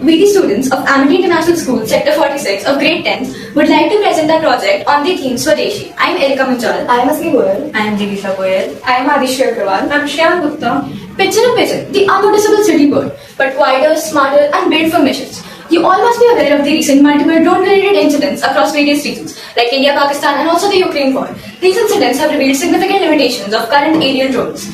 we the students of Amity International School, Sector 46 of Grade 10 would like to present our project on the theme Swadeshi. I am Erika Manchal. I am Asmi Goyal. I am Jigisha Goyal. I am Adishya Agarwal. I am Shreya Gupta. Picture a pigeon, the unnoticeable city bird, but wider, smarter and built for missions. You all must be aware of the recent multiple drone-related incidents across various regions, like India, Pakistan and also the Ukraine war. These incidents have revealed significant limitations of current aerial drones.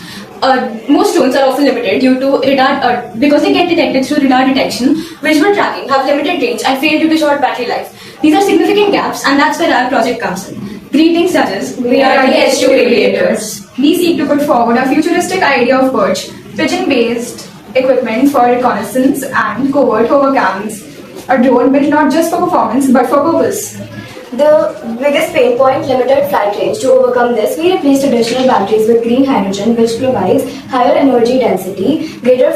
Most drones are often limited due to radar, because they get detected through radar detection, visual tracking, have limited range and fail due to short battery life. These are significant gaps and that's where our project comes in. Greetings judges, we are the S2 aviators. We seek to put forward a futuristic idea of perch, pigeon-based equipment for reconnaissance and covert hovercams. A drone built not just for performance but for purpose. The biggest pain point, limited flight range. To overcome this, we replaced traditional batteries with green hydrogen, which provides higher energy density, greater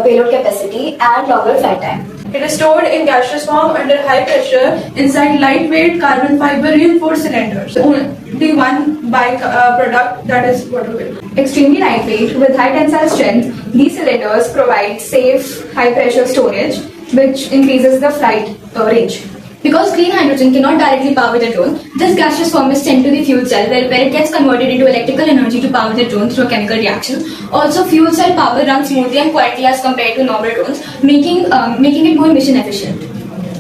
payload capacity, and longer flight time. It is stored in gaseous form under high pressure inside lightweight carbon fiber reinforced cylinders. Only one byproduct, that is water vapor. Extremely lightweight with high tensile strength, these cylinders provide safe, high-pressure storage, which increases the flight range. Because green hydrogen cannot directly power the drone, this gaseous form is sent to the fuel cell where it gets converted into electrical energy to power the drone through a chemical reaction. Also, fuel cell power runs smoothly and quietly as compared to normal drones, making it more mission efficient.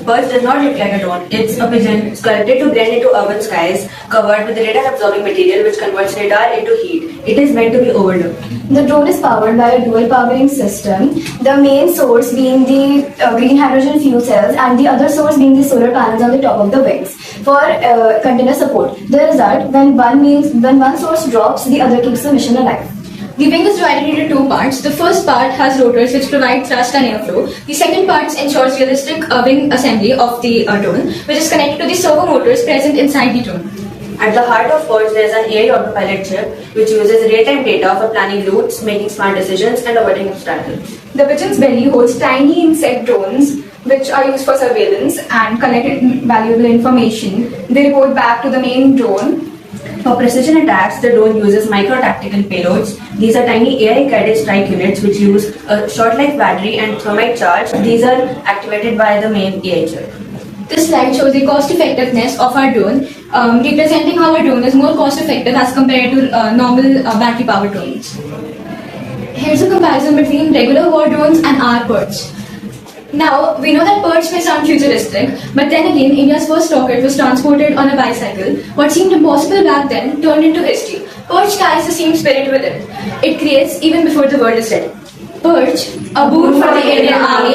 Perch does not look like a drone. It's a pigeon sculpted to blend into urban skies, covered with radar-absorbing material which converts radar into heat. It is meant to be overlooked. The drone is powered by a dual powering system, the main source being the green hydrogen fuel cells and the other source being the solar panels on the top of the wings for continuous support. The result, when one source drops, the other keeps the mission alive. The wing is divided into two parts. The first part has rotors which provide thrust and airflow. The second part ensures realistic wing assembly of the drone, which is connected to the servo motors present inside the drone. At the heart of Perch, there is an AI autopilot chip which uses real-time data for planning routes, making smart decisions, and avoiding obstacles. The pigeon's belly holds tiny insect drones, which are used for surveillance and collect valuable information. They report back to the main drone. For precision attacks, the drone uses micro-tactical payloads. These are tiny AI-guided strike units which use a short-life battery and thermite charge. These are activated by the main AI chip. This slide shows the cost effectiveness of our drone, representing how our drone is more cost effective as compared to normal battery powered drones. Here's a comparison between regular war drones and our Perch. Now, we know that Perch may sound futuristic, but then again, India's first rocket was transported on a bicycle. What seemed impossible back then turned into history. Perch carries the same spirit with it. It creates even before the world is ready. Perch, a boon for the Indian Army